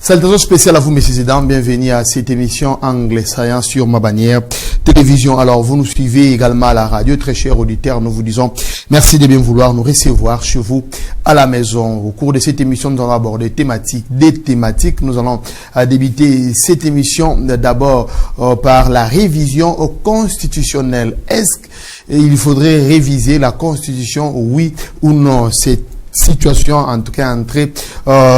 Salutations spéciales à vous, messieurs et dames. Bienvenue à cette émission Anglais Science sur ma bannière télévision. Alors, vous nous suivez également à la radio. Très chers auditeurs, nous vous disons merci de bien vouloir nous recevoir chez vous à la maison. Au cours de cette émission, nous allons aborder des thématiques. Nous allons débuter cette émission d'abord par la révision constitutionnelle. Est-ce qu'il faudrait réviser la Constitution, oui ou non? C'est situation en tout cas en train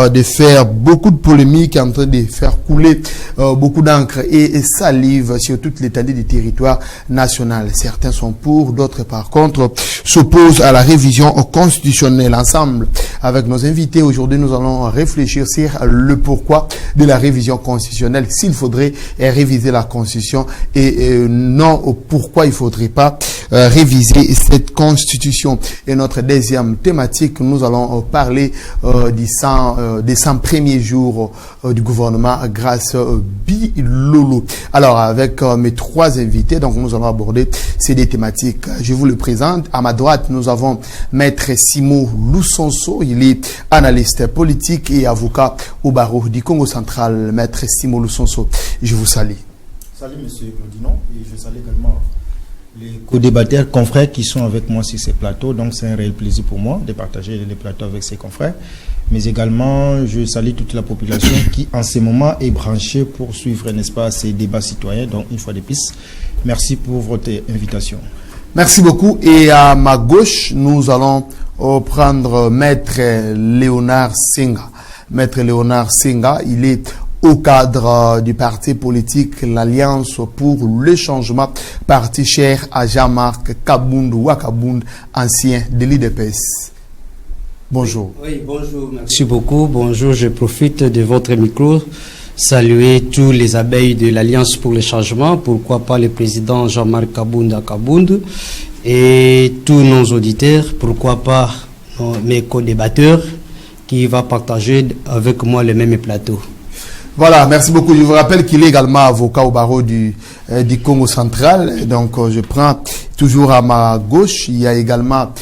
de faire beaucoup de polémiques, en train de faire couler beaucoup d'encre et salive sur toute l'étendue du territoire national. Certains sont pour, d'autres par contre s'opposent à la révision constitutionnelle. Ensemble avec nos invités aujourd'hui, nous allons réfléchir sur le pourquoi de la révision constitutionnelle, s'il faudrait réviser la Constitution et non pourquoi il faudrait pas réviser cette Constitution. Et notre deuxième thématique, nous allons parler des 100 premiers jours du gouvernement grâce Bilolo. Alors, avec mes trois invités, donc nous allons aborder ces deux thématiques. Je vous le présente. À ma droite, nous avons Maître Simon Lusonso. Il est analyste politique et avocat au barreau du Congo central. Maître Simon Lusonso, je vous salue. Salut, monsieur Claudino, et je salue également les co-débatteurs, confrères qui sont avec moi sur ces plateaux. Donc c'est un réel plaisir pour moi de partager les plateaux avec ces confrères. Mais également, je salue toute la population qui en ce moment est branchée pour suivre, n'est-ce pas, ces débats citoyens. Donc une fois de plus, merci pour votre invitation. Merci beaucoup. Et à ma gauche, nous allons prendre Maître Léonard Senga. Maître Léonard Senga, il est au cadre du parti politique l'Alliance pour le changement, parti cher à Jean-Marc Kabound Wakabound, ancien de l'IDPS. Bonjour. Oui, bonjour. Merci beaucoup. Bonjour, je profite de votre micro. Saluer tous les abeilles de l'Alliance pour le changement, pourquoi pas le président Jean-Marc Kabound Wakabound et tous nos auditeurs, pourquoi pas mes co-débatteurs qui vont partager avec moi le même plateau. Voilà, merci beaucoup. Je vous rappelle qu'il est également avocat au barreau du Congo central. Donc, je prends toujours à ma gauche. Il y a également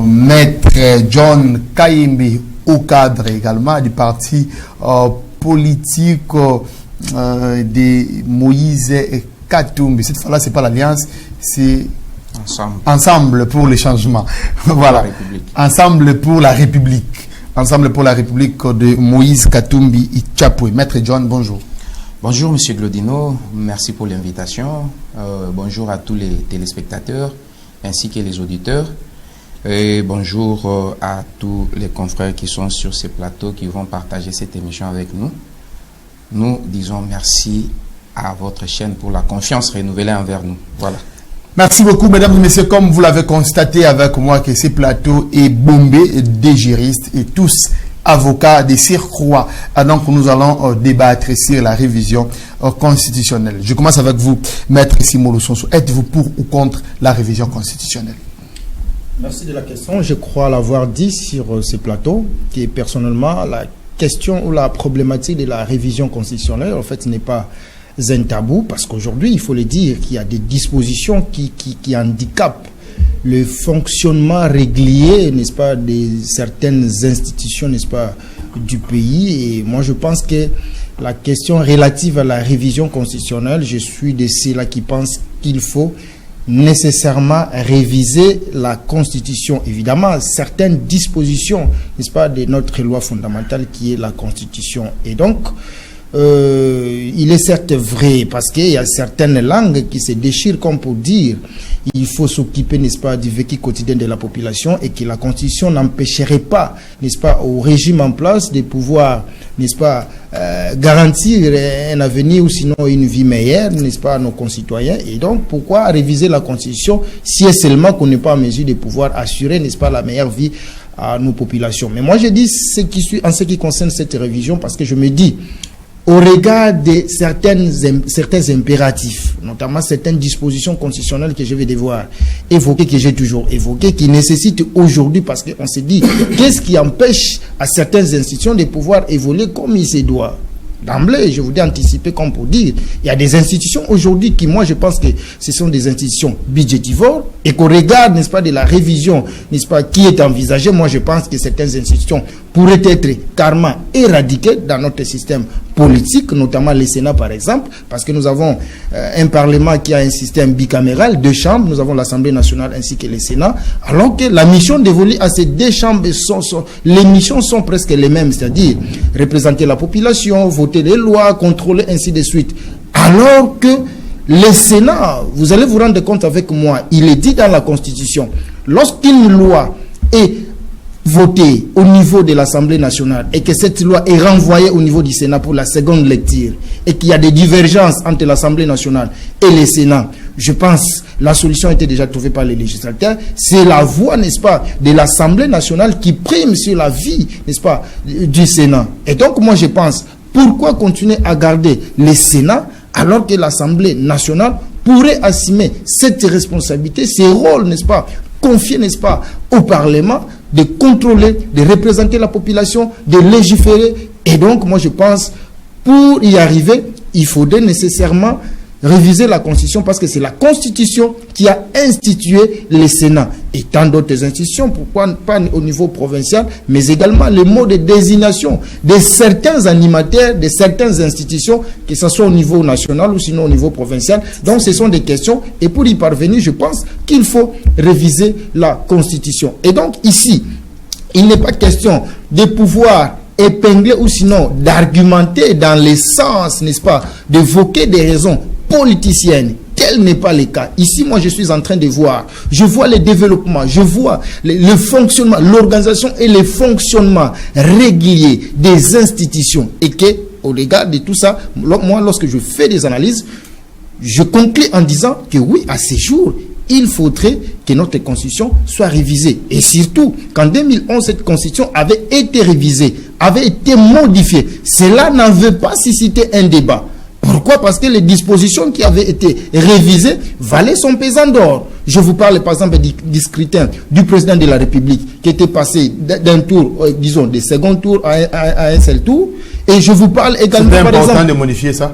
Maître John Kayimbi au cadre également du parti politique de Moïse Katumbi. Cette fois-là, c'est pas l'Alliance, c'est Ensemble pour le changement. Voilà. Ensemble pour la République. Ensemble pour la République de Moïse Katumbi Itchapoué. Maître John, bonjour. Bonjour, monsieur Glodino. Merci pour l'invitation. Bonjour à tous les téléspectateurs ainsi que les auditeurs. Et bonjour à tous les confrères qui sont sur ces plateaux qui vont partager cette émission avec nous. Nous disons merci à votre chaîne pour la confiance renouvelée envers nous. Voilà. Merci beaucoup, mesdames et messieurs. Comme vous l'avez constaté avec moi, que ce plateau est bombé de juristes et tous avocats de surcroît. Donc, nous allons débattre sur la révision constitutionnelle. Je commence avec vous, Maître Simon Lusonso. Êtes-vous pour ou contre la révision constitutionnelle? Merci de la question. Je crois l'avoir dit sur ce plateau, que personnellement, la question ou la problématique de la révision constitutionnelle, en fait, n'est pas un tabou, parce qu'aujourd'hui, il faut le dire, qu'il y a des dispositions qui handicapent le fonctionnement régulier, n'est-ce pas, de certaines institutions, n'est-ce pas, du pays. Et moi, je pense que la question relative à la révision constitutionnelle, je suis de ceux-là qui pensent qu'il faut nécessairement réviser la Constitution. Évidemment, certaines dispositions, n'est-ce pas, de notre loi fondamentale qui est la Constitution. Et donc, il est certes vrai, parce qu'il y a certaines langues qui se déchirent comme pour dire il faut s'occuper, n'est-ce pas, du vécu quotidien de la population, et que la Constitution n'empêcherait pas, n'est-ce pas, au régime en place de pouvoir, n'est-ce pas, garantir un avenir ou sinon une vie meilleure, n'est-ce pas, à nos concitoyens. Et donc, pourquoi réviser la Constitution si est seulement qu'on n'est pas en mesure de pouvoir assurer, n'est-ce pas, la meilleure vie à nos populations? Mais moi, je dis en ce qui concerne cette révision, parce que je me dis, au regard de certains impératifs, notamment certaines dispositions constitutionnelles que je vais devoir évoquer, que j'ai toujours évoquées, qui nécessitent aujourd'hui, parce qu'on se dit, qu'est-ce qui empêche à certaines institutions de pouvoir évoluer comme il se doit? d'emblée, je voudrais anticiper comme pour dire, il y a des institutions aujourd'hui qui, moi, je pense que ce sont des institutions budgétivores et qu'au regard, n'est-ce pas, de la révision, n'est-ce pas, qui est envisagée, moi, je pense que certaines institutions pourraient être carrément éradiquées dans notre système politique, notamment le Sénat, par exemple, parce que nous avons un Parlement qui a un système bicaméral, 2 chambres, nous avons l'Assemblée nationale ainsi que le Sénat, alors que la mission dévolue à ces 2 chambres, les missions sont presque les mêmes, c'est-à-dire représenter la population, voter les lois, contrôler, ainsi de suite. Alors que le Sénat, vous allez vous rendre compte avec moi, il est dit dans la Constitution, lorsqu'une loi est votée au niveau de l'Assemblée nationale et que cette loi est renvoyée au niveau du Sénat pour la seconde lecture et qu'il y a des divergences entre l'Assemblée nationale et le Sénat, je pense la solution a été déjà trouvée par les législateurs. C'est la voix, n'est-ce pas, de l'Assemblée nationale qui prime sur la vie, n'est-ce pas, du Sénat. Et donc moi je pense, pourquoi continuer à garder le Sénat alors que l'Assemblée nationale pourrait assumer cette responsabilité, ces rôles, n'est-ce pas, confiés, n'est-ce pas, au Parlement, de contrôler, de représenter la population, de légiférer. Et donc, moi, je pense, pour y arriver, il faudrait nécessairement réviser la Constitution parce que c'est la Constitution qui a institué le Sénat et tant d'autres institutions, pourquoi pas au niveau provincial, mais également le mode de désignation de certains animateurs, de certaines institutions, que ce soit au niveau national ou sinon au niveau provincial. Donc ce sont des questions et pour y parvenir, je pense qu'il faut réviser la Constitution. Et donc ici, il n'est pas question de pouvoir épingler ou sinon d'argumenter dans le sens, n'est-ce pas, d'évoquer des raisons politicienne. Tel n'est pas le cas. Ici, moi, je suis en train de voir. Je vois le développement, je vois le fonctionnement, l'organisation et le fonctionnement régulier des institutions. Et que, au regard de tout ça, moi, lorsque je fais des analyses, je conclus en disant que oui, à ce jour, il faudrait que notre constitution soit révisée. Et surtout, qu'en 2011, cette constitution avait été révisée, avait été modifiée. Cela n'en veut pas susciter un débat. Pourquoi? Parce que les dispositions qui avaient été révisées valaient son pesant d'or. Je vous parle par exemple du scrutin du président de la République qui était passé d'un tour, disons, des second tours à un seul tour. Et je vous parle également... C'est important de modifier ça.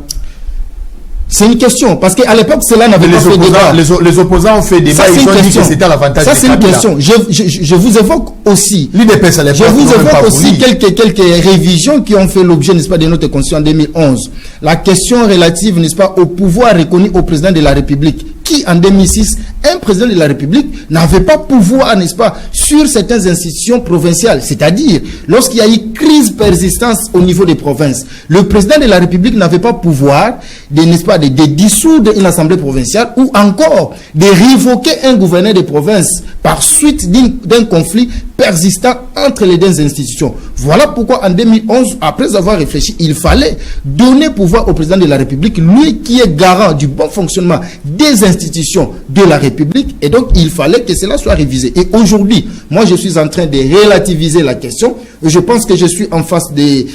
C'est une question, parce qu'à l'époque, cela n'avait pas fait débat. Les opposants ont fait débat, ils ont dit que c'était à l'avantage. Ça, c'est une question. Je vous évoque aussi... L'UDPS à l'époque, je vous évoque aussi quelques révisions qui ont fait l'objet, n'est-ce pas, de notre constitution en 2011. La question relative, n'est-ce pas, au pouvoir reconnu au président de la République, qui en 2006, un président de la République n'avait pas pouvoir, n'est-ce pas, sur certaines institutions provinciales. C'est-à-dire, lorsqu'il y a eu crise persistante au niveau des provinces, le président de la République n'avait pas pouvoir de, n'est-ce pas, de dissoudre une assemblée provinciale ou encore de révoquer un gouverneur de province par suite d'un conflit persistant entre les deux institutions. Voilà pourquoi en 2011, après avoir réfléchi, il fallait donner pouvoir au président de la République, lui qui est garant du bon fonctionnement des institutions de la République, et donc il fallait que cela soit révisé. Et aujourd'hui, moi je suis en train de relativiser la question. Je pense que je suis en face de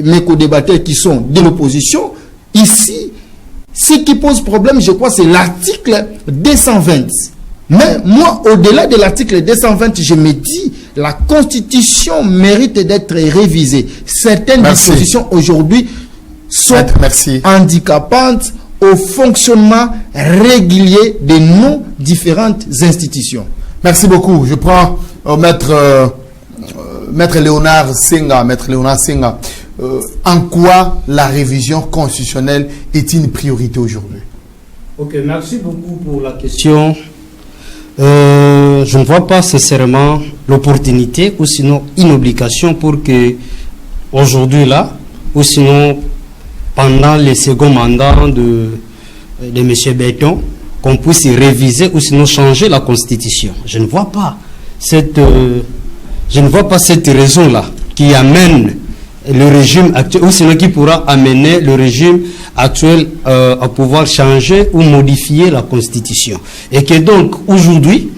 mes co-débatteurs qui sont de l'opposition. Ici, ce qui pose problème, je crois, c'est l'article 220. Mais moi, au-delà de l'article 220, je me dis, la Constitution mérite d'être révisée. Certaines dispositions aujourd'hui sont handicapantes au fonctionnement régulier de nos différentes institutions. Merci beaucoup. Je prends Maître Léonard Senga. En quoi la révision constitutionnelle est une priorité aujourd'hui? Ok, merci beaucoup pour la question. Je ne vois pas sincèrement l'opportunité ou sinon une obligation pour que aujourd'hui là, ou sinon pendant le second mandat de M. Béton, qu'on puisse réviser ou sinon changer la Constitution. Je ne vois pas cette raison-là qui amène le régime actuel, ou sinon qui pourra amener le régime actuel à pouvoir changer ou modifier la Constitution. Et que donc, aujourd'hui,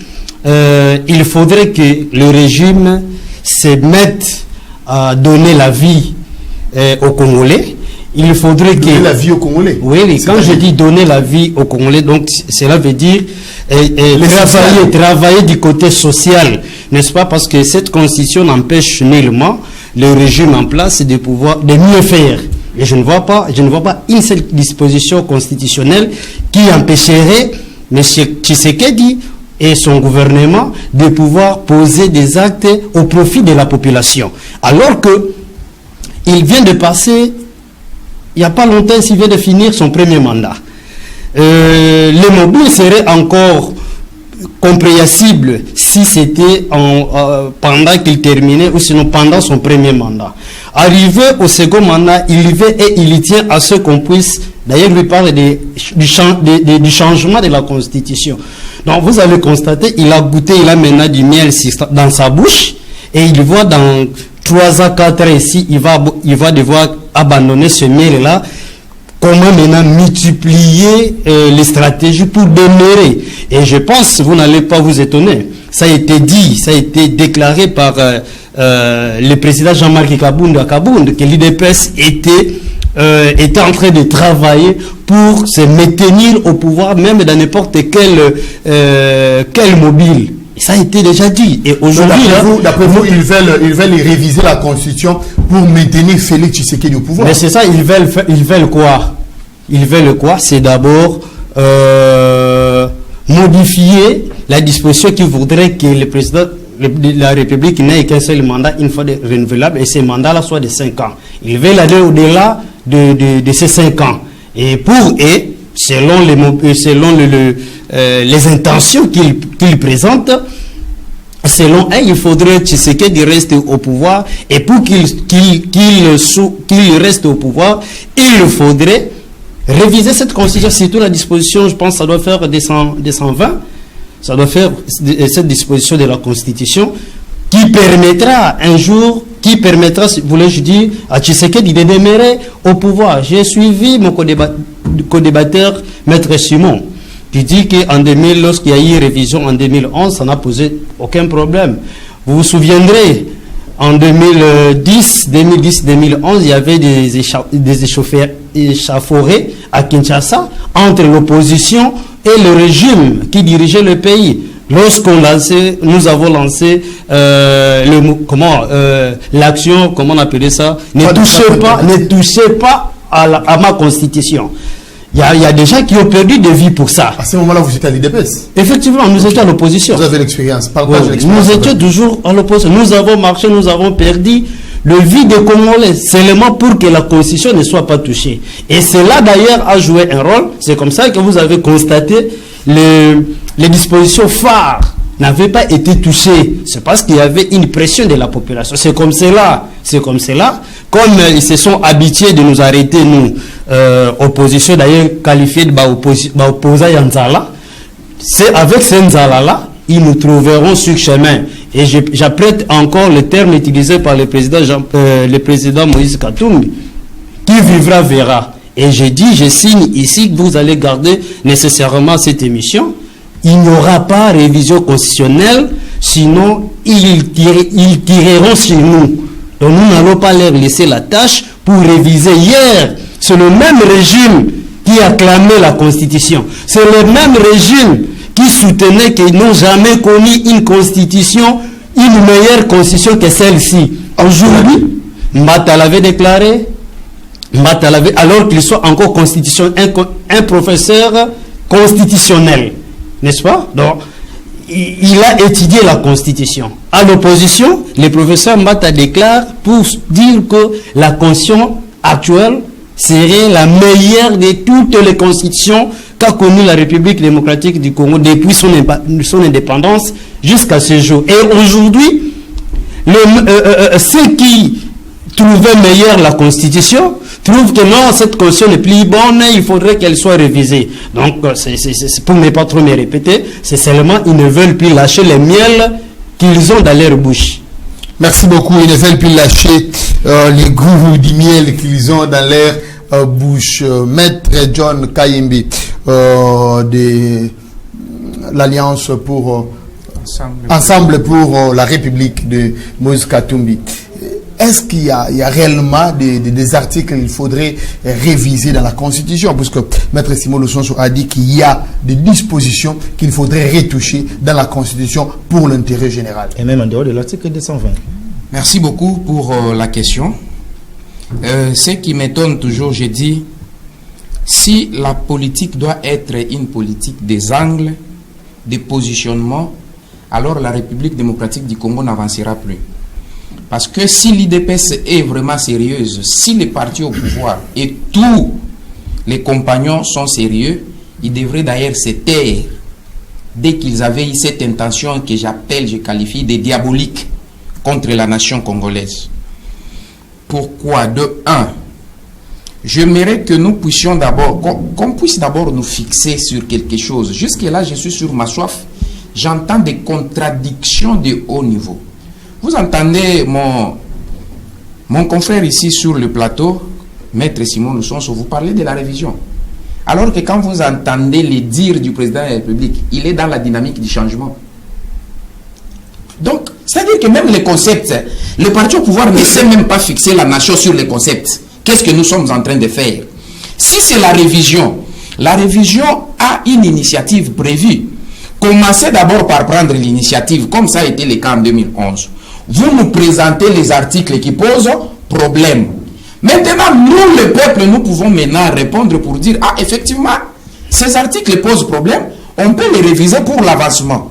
il faudrait que le régime se mette à donner la vie aux Congolais. Il faudrait que... Donner la vie aux Congolais. Oui, quand je dis donner la vie aux Congolais, donc cela veut dire travailler du côté social, n'est-ce pas? Parce que cette Constitution n'empêche nullement le régime en place de pouvoir de mieux faire. Et je ne vois pas une seule disposition constitutionnelle qui empêcherait M. Tshisekedi et son gouvernement de pouvoir poser des actes au profit de la population. Alors que il vient de passer, il n'y a pas longtemps, il vient de finir son premier mandat. Les mobiles seraient encore compréhensible si c'était pendant qu'il terminait ou sinon pendant son premier mandat. Arrivé au second mandat, il veut et il tient à ce qu'on puisse, d'ailleurs lui parle du changement de la constitution. Donc vous allez constater, il a goûté, il a maintenant du miel dans sa bouche et il voit dans 3 ans, 4 ans ici, il va devoir abandonner ce miel-là. Comment maintenant multiplier les stratégies pour demeurer. Et je pense, vous n'allez pas vous étonner, ça a été dit, ça a été déclaré par le président Jean-Marc Kabound que l'UDPS était en train de travailler pour se maintenir au pouvoir, même dans n'importe quel mobile. Et ça a été déjà dit. Et aujourd'hui, d'après vous, ils veulent réviser la Constitution pour maintenir Félix Tshisekedi au pouvoir. Mais c'est ça, ils veulent quoi? Ils veulent quoi? C'est d'abord modifier la disposition qui voudrait que le président de la République n'ait qu'un seul mandat, une fois renouvelable, et ces mandats-là soient de 5 ans. Ils veulent aller au-delà de ces 5 ans. Et pour eux, selon les intentions qu'ils présentent, selon eux, il faudrait Tshisekedi reste au pouvoir, et pour qu'il reste au pouvoir, il faudrait réviser cette constitution, surtout la disposition, je pense que ça doit faire des 120, ça doit faire cette disposition de la constitution qui permettra un jour, voulais-je dire, à Tshisekedi de demeurer au pouvoir. J'ai suivi mon co-débatteur, Maître Simon, qui dit qu'en 2000, lorsqu'il y a eu révision en 2011, ça n'a posé aucun problème. Vous vous souviendrez, en 2010-2011, il y avait des échauffourées à Kinshasa entre l'opposition et le régime qui dirigeait le pays. Nous avons lancé l'action, comment on appelait ça, ne touchez pas à ma constitution. Il y a des gens qui ont perdu de vie pour ça. À ce moment-là, vous étiez à l'UDPS? Effectivement, nous étions à l'opposition. Vous avez l'expérience. Partage l'expérience. Nous étions toujours à l'opposition. Nous avons marché, nous avons perdu le vie des Congolais seulement pour que la constitution ne soit pas touchée. Et cela d'ailleurs a joué un rôle. C'est comme ça que vous avez constaté les dispositions phares n'avaient pas été touchées. C'est parce qu'il y avait une pression de la population. C'est comme cela. Comme ils se sont habitués de nous arrêter, nous, opposition d'ailleurs qualifiée de opposant Yanzala. C'est avec ce Nzala-là, ils nous trouveront sur chemin. Et j'apprête encore le terme utilisé par le président Moïse Katumbi, qui vivra verra. Et je signe ici que vous allez garder nécessairement cette émission. Il n'y aura pas révision constitutionnelle, sinon ils tireront sur nous. Donc nous n'allons pas leur laisser la tâche pour réviser. Hier, c'est le même régime qui acclamait la Constitution. C'est le même régime qui soutenait qu'ils n'ont jamais connu une constitution, une meilleure constitution que celle-ci. Aujourd'hui, Mbata l'avait déclaré, alors qu'il soit encore un professeur constitutionnel. N'est-ce pas? Donc, il a étudié la Constitution. À l'opposition, le professeur Mbata déclare pour dire que la Constitution actuelle serait la meilleure de toutes les constitutions qu'a connue la République démocratique du Congo depuis son indépendance jusqu'à ce jour. Et aujourd'hui, ceux qui trouvaient meilleure la Constitution trouvent que non, cette Constitution n'est plus bonne, il faudrait qu'elle soit révisée. Donc, c'est pour ne pas trop me répéter, c'est seulement ils ne veulent plus lâcher les miels qu'ils ont dans leur bouche. Merci beaucoup. Ils ne veulent plus lâcher les goûts du miel qu'ils ont dans leur bouche. Maître John Kayembe de l'Alliance pour Ensemble pour la République de Moïse Katumbi. Est-ce qu'il y a réellement des articles qu'il faudrait réviser dans la Constitution? Puisque Maître Simon Lusonso a dit qu'il y a des dispositions qu'il faudrait retoucher dans la Constitution pour l'intérêt général. Et même en dehors de l'article 220. Merci beaucoup pour la question. Ce qui m'étonne toujours, je dis, si la politique doit être une politique des angles, des positionnements, alors la République démocratique du Congo n'avancera plus. Parce que si l'IDPS est vraiment sérieuse, si les partis au pouvoir et tous les compagnons sont sérieux, ils devraient d'ailleurs se taire dès qu'ils avaient eu cette intention que je qualifie de diabolique contre la nation congolaise. Pourquoi? De un, j'aimerais que nous puissions d'abord, qu'on puisse d'abord nous fixer sur quelque chose. Jusque-là, je suis sur ma soif. J'entends des contradictions de haut niveau. Vous entendez mon confrère ici sur le plateau, Maître Simon Loussonso, vous parlez de la révision. Alors que quand vous entendez les dires du président de la République, il est dans la dynamique du changement. Donc, c'est-à-dire que même les concepts, le parti au pouvoir ne sait même pas fixer la nation sur les concepts. Qu'est-ce que nous sommes en train de faire? Si c'est la révision a une initiative prévue. Commencez d'abord par prendre l'initiative, comme ça a été le cas en 2011. Vous nous présentez les articles qui posent problème. Maintenant, nous, le peuple, nous pouvons maintenant répondre pour dire, ah, effectivement, ces articles posent problème, on peut les réviser pour l'avancement.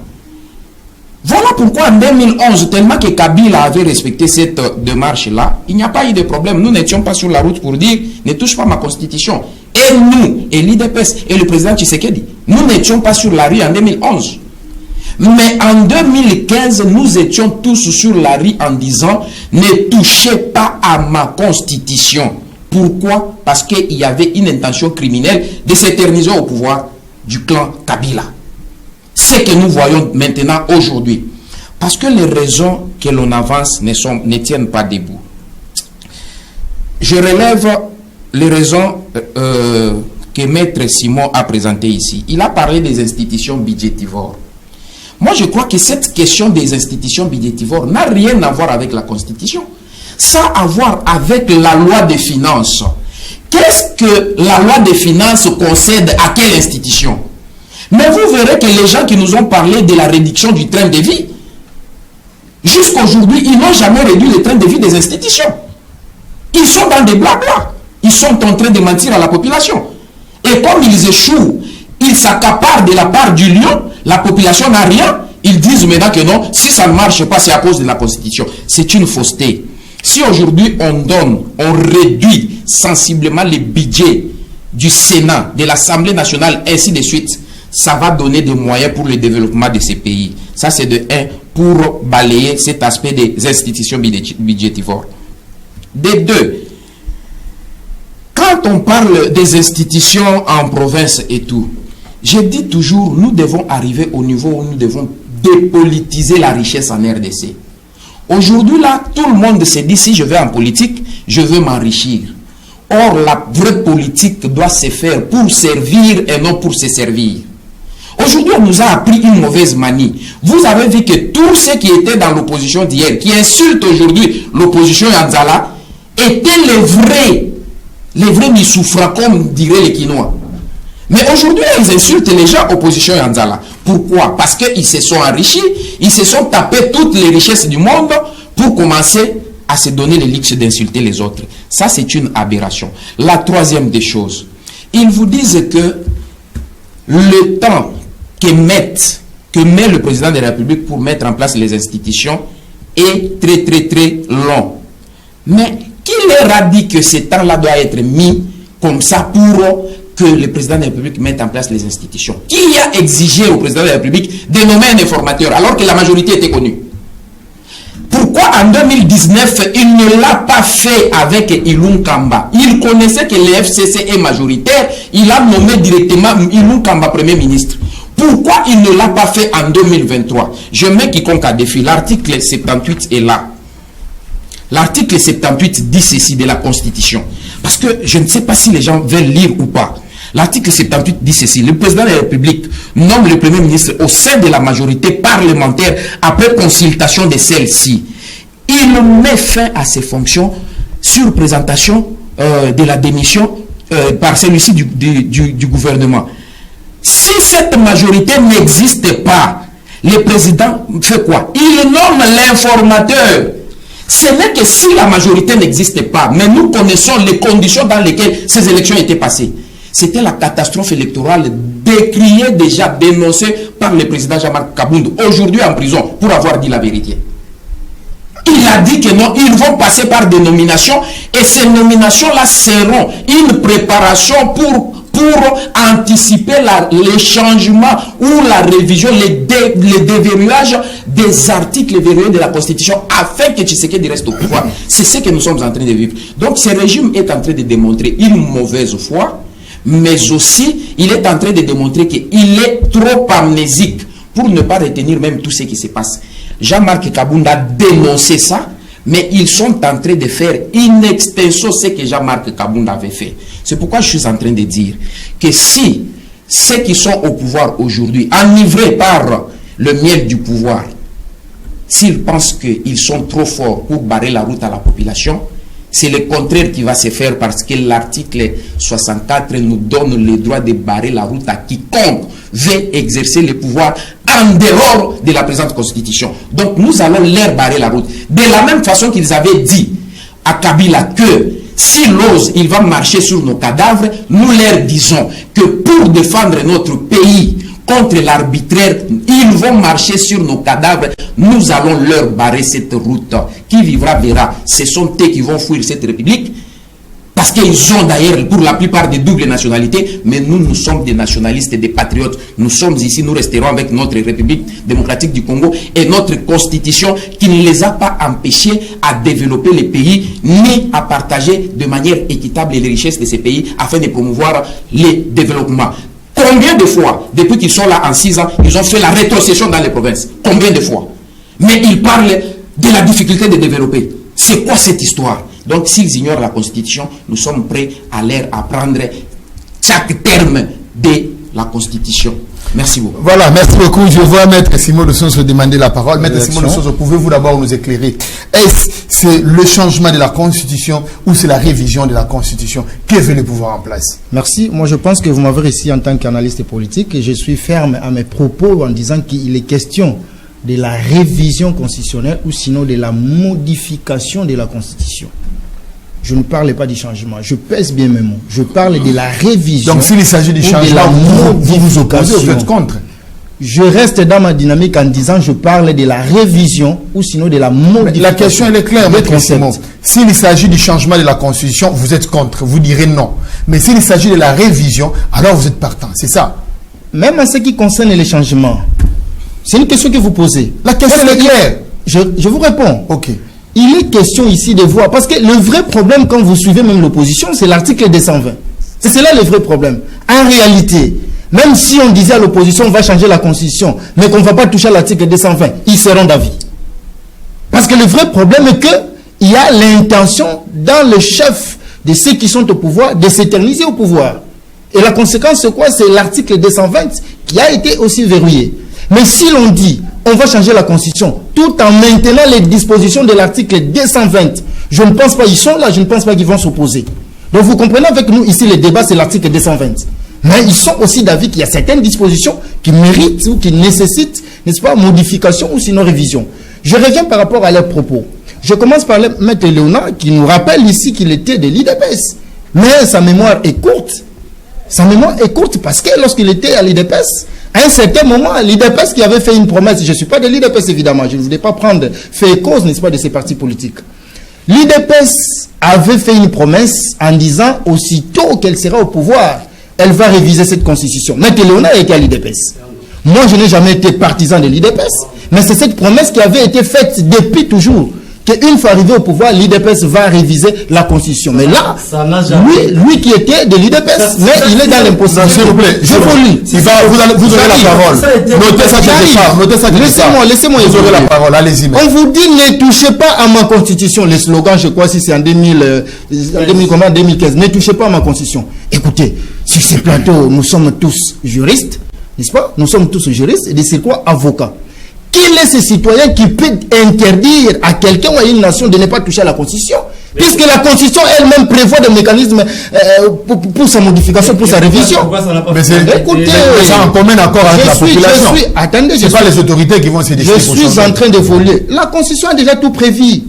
Voilà pourquoi en 2011, tellement que Kabila avait respecté cette démarche-là, il n'y a pas eu de problème. Nous n'étions pas sur la route pour dire, ne touche pas ma constitution. Et nous, et l'IDPS, et le président Tshisekedi, nous n'étions pas sur la rue en 2011. Mais en 2015, nous étions tous sur la rue en disant, ne touchez pas à ma constitution. Pourquoi? Parce qu'il y avait une intention criminelle de s'éterniser au pouvoir du clan Kabila. Ce que nous voyons maintenant aujourd'hui. Parce que les raisons que l'on avance ne tiennent pas debout. Je relève les raisons que Maître Simon a présentées ici. Il a parlé des institutions budgétivores. Moi, je crois que cette question des institutions budgétivores n'a rien à voir avec la Constitution. Ça a à voir avec la loi des finances. Qu'est-ce que la loi des finances concède à quelle institution? Mais vous verrez que les gens qui nous ont parlé de la réduction du train de vie, jusqu'à aujourd'hui, ils n'ont jamais réduit le train de vie des institutions. Ils sont dans des blabla. Ils sont en train de mentir à la population. Et comme ils échouent, ils s'accaparent de la part du lion, la population n'a rien, ils disent maintenant que non, si ça ne marche pas, c'est à cause de la Constitution. C'est une fausseté. Si aujourd'hui on réduit sensiblement les budgets du Sénat, de l'Assemblée nationale, ainsi de suite, ça va donner des moyens pour le développement de ces pays. Ça, c'est de un, pour balayer cet aspect des institutions budgétivores. De deux, quand on parle des institutions en province et tout, je dis toujours, nous devons arriver au niveau où nous devons dépolitiser la richesse en RDC. Aujourd'hui, là, tout le monde se dit, si je vais en politique, je veux m'enrichir. Or, la vraie politique doit se faire pour servir et non pour se servir. Aujourd'hui, on nous a appris une mauvaise manie. Vous avez vu que tous ceux qui étaient dans l'opposition d'hier, qui insultent aujourd'hui l'opposition Yanzala, étaient les vrais missoufrants, comme diraient les Quinois. Mais aujourd'hui, ils insultent les gens opposition Yanzala. Pourquoi? Parce qu'ils se sont enrichis, ils se sont tapés toutes les richesses du monde pour commencer à se donner le luxe d'insulter les autres. Ça, c'est une aberration. La troisième des choses, ils vous disent que le temps que met le président de la République pour mettre en place les institutions est très, très, très long. Mais qui leur a dit que ce temps-là doit être mis comme ça pour que le président de la République mette en place les institutions? Qui a exigé au président de la République de nommer un informateur alors que la majorité était connue? Pourquoi en 2019, il ne l'a pas fait avec Ilunga Kamba? Il connaissait que le FCC est majoritaire, il a nommé directement Ilunga Kamba Premier ministre. Pourquoi il ne l'a pas fait en 2023? Je mets quiconque à défi. L'article 78 est là. L'article 78 dit ceci de la Constitution. Parce que je ne sais pas si les gens veulent lire ou pas. L'article 78 dit ceci. Le président de la République nomme le Premier ministre au sein de la majorité parlementaire après consultation de celle-ci. Il met fin à ses fonctions sur présentation de la démission par celui-ci du gouvernement. Si cette majorité n'existe pas, le président fait quoi? Il nomme l'informateur. Ce n'est que si la majorité n'existe pas, mais nous connaissons les conditions dans lesquelles ces élections étaient passées. C'était la catastrophe électorale décriée déjà, dénoncée par le président Jean-Marc Kabound, aujourd'hui en prison, pour avoir dit la vérité. Il a dit que non, ils vont passer par des nominations, et ces nominations-là seront une préparation pour anticiper les changements ou la révision, les déverrouillages des articles verrouillés de la Constitution afin que Tshisekedi reste au pouvoir. C'est ce que nous sommes en train de vivre. Donc ce régime est en train de démontrer une mauvaise foi, mais aussi il est en train de démontrer qu'il est trop amnésique pour ne pas retenir même tout ce qui se passe. Jean-Marc Kabound a dénoncé ça, mais ils sont en train de faire in extenso ce que Jean-Marc Kabound avait fait. C'est pourquoi je suis en train de dire que si ceux qui sont au pouvoir aujourd'hui, enivrés par le miel du pouvoir, s'ils pensent qu'ils sont trop forts pour barrer la route à la population, c'est le contraire qui va se faire, parce que l'article 64 nous donne le droit de barrer la route à quiconque veut exercer le pouvoir en dehors de la présente constitution. Donc nous allons leur barrer la route. De la même façon qu'ils avaient dit à Kabila que s'il ose, il va marcher sur nos cadavres, nous leur disons que pour défendre notre pays contre l'arbitraire, ils vont marcher sur nos cadavres. Nous allons leur barrer cette route. Qui vivra verra. Ce sont eux qui vont fuir cette république, parce qu'ils ont d'ailleurs pour la plupart des doubles nationalités, mais nous sommes des nationalistes et des patriotes. Nous sommes ici, nous resterons avec notre République démocratique du Congo et notre constitution qui ne les a pas empêchés à développer les pays, ni à partager de manière équitable les richesses de ces pays afin de promouvoir les développements. Combien de fois, depuis qu'ils sont là en 6 ans, ils ont fait la rétrocession dans les provinces? Combien de fois? Mais ils parlent de la difficulté de développer. C'est quoi cette histoire? Donc s'ils ignorent la Constitution, nous sommes prêts à leur apprendre chaque terme de la Constitution. Merci beaucoup. Voilà, merci beaucoup. Je vois Maître Simon de Sonso demander la parole. Maître Simon de Sonso, pouvez-vous d'abord nous éclairer? Est-ce c'est le changement de la Constitution ou c'est la révision de la Constitution? Que veut le pouvoir en place? Merci. Moi, je pense que vous m'avez réussi en tant qu'analyste politique et je suis ferme à mes propos en disant qu'il est question de la révision constitutionnelle ou sinon de la modification de la Constitution. Je ne parle pas du changement. Je pèse bien mes mots. Je parle de la révision. Donc, s'il s'agit du changement, vous vous opposez, vous êtes contre? Je reste dans ma dynamique en disant je parle de la révision ou sinon de la modification. La question elle est claire, Maître Simon. S'il s'agit du changement de la Constitution, vous êtes contre. Vous direz non. Mais s'il s'agit de la révision, alors vous êtes partant. C'est ça? Même en ce qui concerne les changements, c'est une question que vous posez. La question est claire. Je vous réponds. Ok. Il est question ici de voir, parce que le vrai problème quand vous suivez même l'opposition, c'est l'article 220. C'est là le vrai problème. En réalité, même si on disait à l'opposition, on va changer la Constitution, mais qu'on ne va pas toucher à l'article 220, ils seront d'avis. Parce que le vrai problème est qu'il y a l'intention dans le chef de ceux qui sont au pouvoir de s'éterniser au pouvoir. Et la conséquence, c'est quoi? C'est l'article 220 qui a été aussi verrouillé. Mais si l'on dit, on va changer la Constitution, tout en maintenant les dispositions de l'article 220, je ne pense pas, ils sont là, je ne pense pas qu'ils vont s'opposer. Donc vous comprenez avec nous, ici le débat c'est l'article 220. Mais ils sont aussi d'avis qu'il y a certaines dispositions qui méritent ou qui nécessitent, n'est-ce pas, modification ou sinon révision. Je reviens par rapport à leurs propos. Je commence par Maître Léonard qui nous rappelle ici qu'il était de l'IDPS. Mais sa mémoire est courte. Sa mémoire est courte parce que lorsqu'il était à l'IDPS, à un certain moment, l'IDPS qui avait fait une promesse, je ne suis pas de l'IDPS évidemment, je ne voulais pas prendre fait cause, n'est-ce pas, de ces partis politiques. L'IDPS avait fait une promesse en disant aussitôt qu'elle sera au pouvoir, elle va réviser cette constitution. Maître Léonard était à l'IDPS. Moi, je n'ai jamais été partisan de l'IDPS, mais c'est cette promesse qui avait été faite depuis toujours. Qu'une fois arrivé au pouvoir, l'IDPS va réviser la Constitution. Mais là, lui qui était de l'IDPS, mais il est dans l'impossibilité. S'il vous plaît, je vous lis. Vous aurez la parole. Notez ça quelque part. Laissez-moi. Vous aurez la parole. Allez-y. On vous dit ne touchez pas à ma Constitution. Le slogan, je crois, si c'est en 2015, ne touchez pas à ma Constitution. Écoutez, sur ce plateau, nous sommes tous juristes, n'est-ce pas? Nous sommes tous juristes et de c'est quoi avocats. Quel est ce citoyen qui peut interdire à quelqu'un ou à une nation de ne pas toucher à la Constitution? Puisque la Constitution elle-même prévoit des mécanismes pour sa modification, pour sa révision. Mais écoutez, ça en commun accord avec la population. Attendez, ce n'est pas les autorités qui vont se décider. Je suis en train de voler. La Constitution a déjà tout prévu.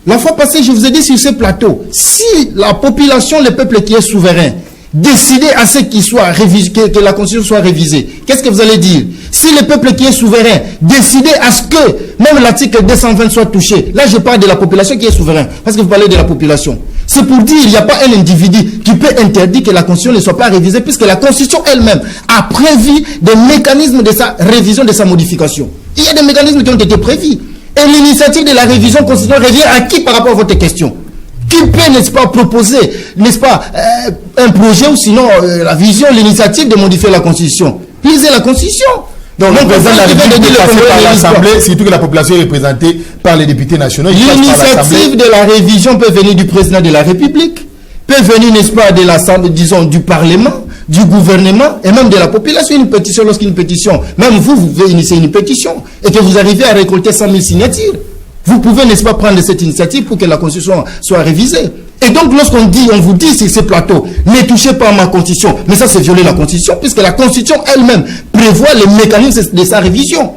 La fois passée, je vous ai dit sur ce plateau, si la population, le peuple qui est souverain, décidait à ce qu'il soit révisé, que la Constitution soit révisée, qu'est-ce que vous allez dire? Si le peuple qui est souverain décidait à ce que même l'article 220 soit touché, là je parle de la population qui est souverain, parce que vous parlez de la population. C'est pour dire qu'il n'y a pas un individu qui peut interdire que la Constitution ne soit pas révisée, puisque la Constitution elle-même a prévu des mécanismes de sa révision, de sa modification. Il y a des mécanismes qui ont été prévus. Et l'initiative de la révision constitutionnelle revient à qui par rapport à votre question? Qui peut, n'est-ce pas, proposer, n'est-ce pas, un projet ou sinon la vision, l'initiative de modifier la Constitution? Lisez la Constitution. Donc, le président de la République est passé par l'Assemblée, surtout que la population est représentée par les députés nationaux. L'initiative de la révision peut venir du président de la République, peut venir, n'est-ce pas, de l'Assemblée, disons, du Parlement, du gouvernement et même de la population. Une pétition, lorsqu'une pétition, même vous pouvez initier une pétition et que vous arrivez à récolter 100 000 signatures. Vous pouvez, n'est-ce pas, prendre cette initiative pour que la Constitution soit révisée. Et donc, lorsqu'on vous dit sur ces plateaux, ne touchez pas à ma Constitution, mais ça c'est violer la Constitution, puisque la Constitution elle-même prévoit les mécanismes de sa révision.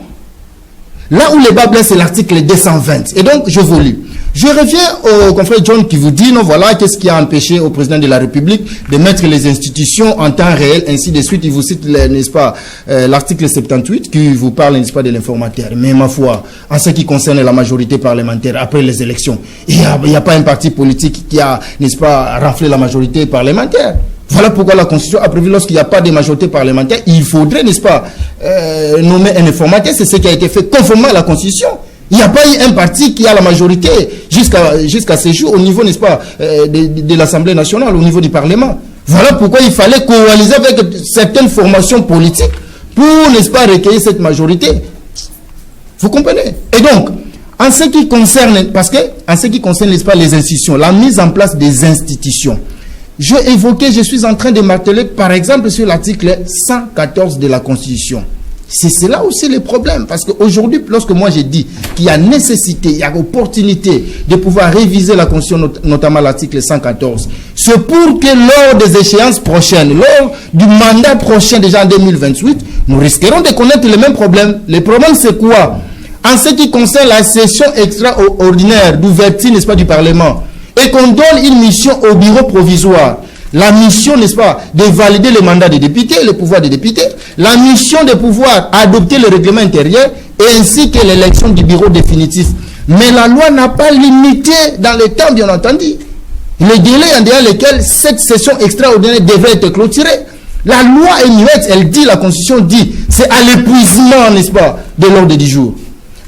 Là où les bas blessent, c'est l'article 220. Et donc, je vous lis. Je reviens au confrère John qui vous dit, non, voilà, qu'est-ce qui a empêché au président de la République de mettre les institutions en temps réel, ainsi de suite. Il vous cite, n'est-ce pas, l'article 78 qui vous parle, n'est-ce pas, de l'informateur. Mais ma foi, en ce qui concerne la majorité parlementaire après les élections, il n'y a pas un parti politique qui a, n'est-ce pas, raflé la majorité parlementaire. Voilà pourquoi la Constitution a prévu, lorsqu'il n'y a pas de majorité parlementaire, il faudrait, n'est-ce pas, nommer un informateur. C'est ce qui a été fait conformément à la Constitution. Il n'y a pas eu un parti qui a la majorité jusqu'à ce jour au niveau, n'est-ce pas, de l'Assemblée nationale, au niveau du Parlement. Voilà pourquoi il fallait coaliser avec certaines formations politiques pour, n'est-ce pas, recueillir cette majorité. Vous comprenez? Et donc, en ce qui concerne, n'est-ce pas, les institutions, la mise en place des institutions, je suis en train de marteler, par exemple, sur l'article 114 de la Constitution. C'est cela aussi le problème, parce qu'aujourd'hui, lorsque moi j'ai dit qu'il y a nécessité, il y a opportunité de pouvoir réviser la Constitution, notamment l'article 114, c'est pour que lors des échéances prochaines, lors du mandat prochain, déjà en 2028, nous risquerons de connaître les mêmes problèmes. Le problème c'est quoi? En ce qui concerne la session extraordinaire d'ouverture, n'est-ce pas, du Parlement, et qu'on donne une mission au bureau provisoire, la mission, n'est-ce pas, de valider le mandat des députés, le pouvoir des députés, la mission de pouvoir adopter le règlement intérieur, et ainsi que l'élection du bureau définitif. Mais la loi n'a pas limité dans le temps, bien entendu, le délai en dehors lequel cette session extraordinaire devrait être clôturée. La loi est muette, elle dit, la Constitution dit, c'est à l'épuisement, n'est-ce pas, de l'ordre du jour.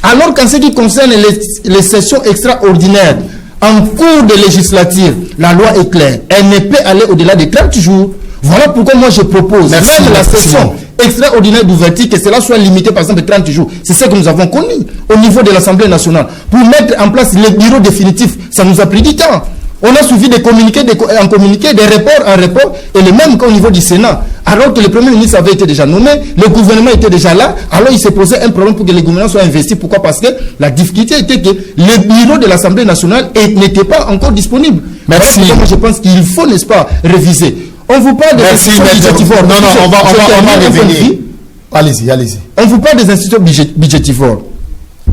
Alors qu'en ce qui concerne les sessions extraordinaires, en cours de législature, la loi est claire. Elle ne peut aller au-delà de 30 jours. Voilà pourquoi moi je propose, même la session extraordinaire d'ouverture, que cela soit limité par exemple de 30 jours. C'est ce que nous avons connu au niveau de l'Assemblée nationale. Pour mettre en place les bureaux définitifs, ça nous a pris du temps. On a suivi des communiqués, des reports en report, et le même qu'au niveau du Sénat. Alors que le Premier ministre avait été déjà nommé, le gouvernement était déjà là, alors il s'est posé un problème pour que le gouvernement soit investi. Pourquoi? Parce que la difficulté était que le bureau de l'Assemblée nationale n'était pas encore disponible. Merci. Moi, je pense qu'il faut, n'est-ce pas, réviser. On vous parle des institutions budgétivores. Non, on va revenir. Allez-y. On vous parle des institutions budgétivores.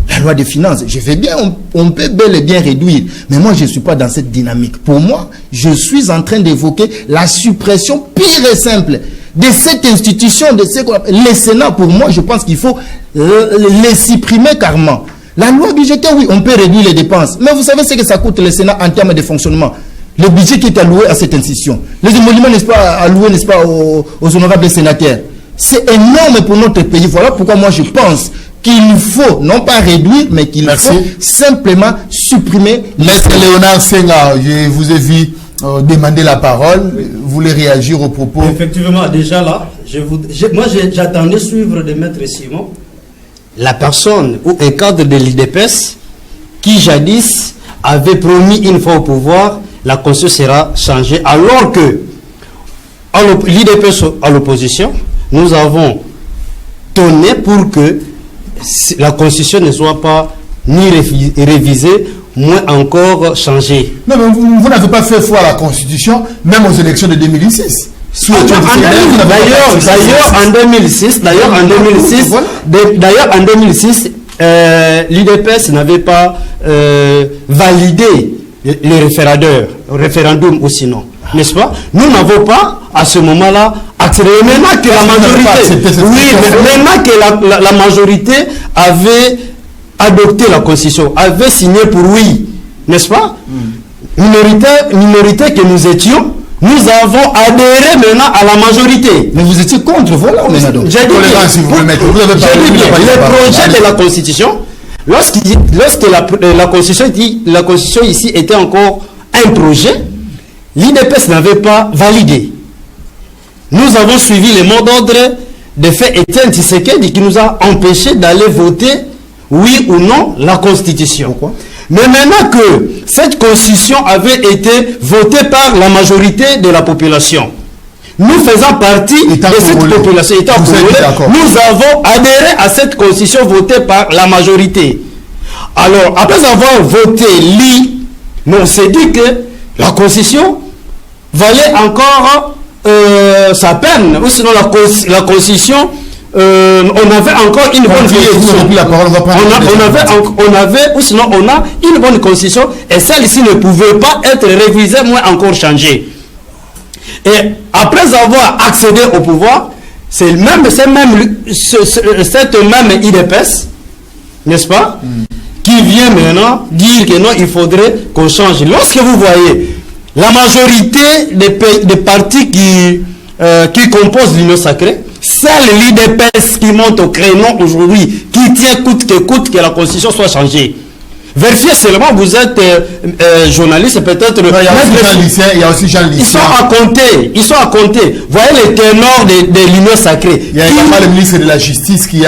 La loi des finances, je vais bien, on peut bel et bien réduire. Mais moi, je ne suis pas dans cette dynamique. Pour moi, je suis en train d'évoquer la suppression pure et simple de cette institution, le Sénat. Pour moi, je pense qu'il faut les supprimer carrément. La loi budgétaire, oui, on peut réduire les dépenses. Mais vous savez ce que ça coûte le Sénat en termes de fonctionnement? Le budget qui est alloué à cette institution. Les émoluments, n'est-ce pas, alloués, n'est-ce pas, aux honorables sénateurs. C'est énorme pour notre pays. Voilà pourquoi moi, je pense qu'il faut, non pas réduire, mais qu'il faut simplement supprimer. Maître Léonard Senga, je vous ai vu demander la parole. Vous voulez réagir aux propos? Effectivement, déjà là, moi j'attendais suivre de Maître Simon, la personne ou un cadre de l'IDPS qui jadis avait promis une fois au pouvoir, la Constitution sera changée, alors que l'IDPS à l'opposition, nous avons donné pour que la Constitution ne soit pas ni révisée, moins encore changée. Non, mais vous n'avez pas fait foi à la Constitution, même aux élections de 2006. D'ailleurs, en 2006, l'IDPS n'avait pas valider le référendum ou sinon, n'est-ce pas? Nous n'avons pas à ce moment-là accéléré. Maintenant que la majorité avait adopté la constitution, avait signé pour oui, n'est-ce pas? Minorité que nous étions, nous avons adhéré maintenant à la majorité. Mais vous étiez contre, voilà. J'ai dit le projet de la constitution, lorsque la constitution ici était encore un projet, l'IDPS n'avait pas validé. Nous avons suivi les mots d'ordre de fait Étienne Tshisekedi qui nous a empêché d'aller voter oui ou non la constitution. Pourquoi? Mais maintenant que cette constitution avait été votée par la majorité de la population, nous faisant partie de cette population, nous avons adhéré à cette constitution votée par la majorité. Alors, après avoir voté on s'est dit que la constitution valait encore sa peine, ou sinon la constitution, on avait encore une bonne constitution. Ou sinon on a une bonne constitution et celle-ci ne pouvait pas être révisée, moins encore changée. Et après avoir accédé au pouvoir, cette même IDPS, n'est-ce pas, qui vient maintenant dire que non, il faudrait qu'on change. Lorsque vous voyez la majorité des partis qui composent l'Union sacrée, c'est l'IDPS qui monte au créneau aujourd'hui, qui tient coûte que la constitution soit changée. Vérifiez seulement, vous êtes journaliste, peut-être... Il y a aussi Jean Lycée. Ils sont à compter. Voyez les ténors de l'Union sacrée. Il y a également le ministre de la Justice qui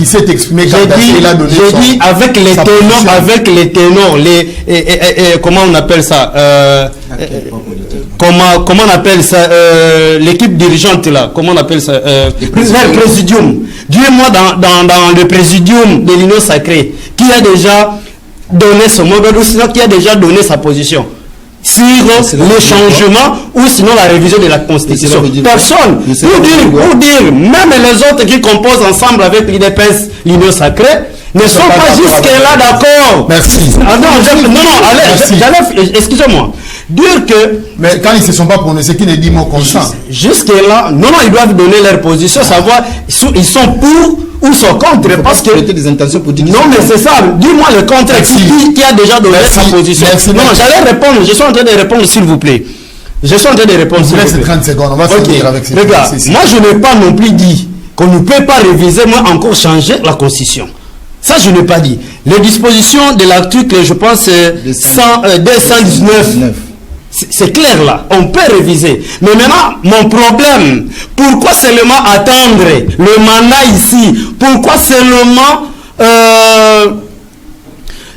s'est exprimé quand il a donné J'ai dit avec les ténors, comment on appelle ça comment on appelle ça l'équipe dirigeante là, comment on appelle ça le présidium. Dis-moi dans le présidium de l'Union sacrée qui a déjà donné son mot d'ordre ou sinon qui a déjà donné sa position sur le changement ou sinon la révision de la constitution. Personne. Pour dire, même les autres qui composent ensemble avec l'IDPS, l'Union sacrée, ne sont pas jusque-là d'accord. Merci. Excusez-moi. Dire que... Mais quand ils ne se sont pas prononcés, qui ne dit mot consent? Jusque-là, non, ils doivent donner leur position, savoir ils sont pour ou sont contre. Parce que... des intentions politiques. Non, mais c'est ça. Dis-moi le contraire. Qui a déjà donné sa position? Non, j'allais répondre. Je suis en train de répondre, s'il vous plaît. Je suis en train de répondre. Vous laissez 30 secondes. On va finir avec ces regarde, moi, je n'ai pas non plus dit qu'on ne peut pas réviser, moi, encore changer la Constitution. Ça, je n'ai pas dit. Les dispositions de l'article, je pense, 219. C'est clair là, on peut réviser. Mais maintenant, mon problème, pourquoi seulement attendre le mandat ici? Pourquoi seulement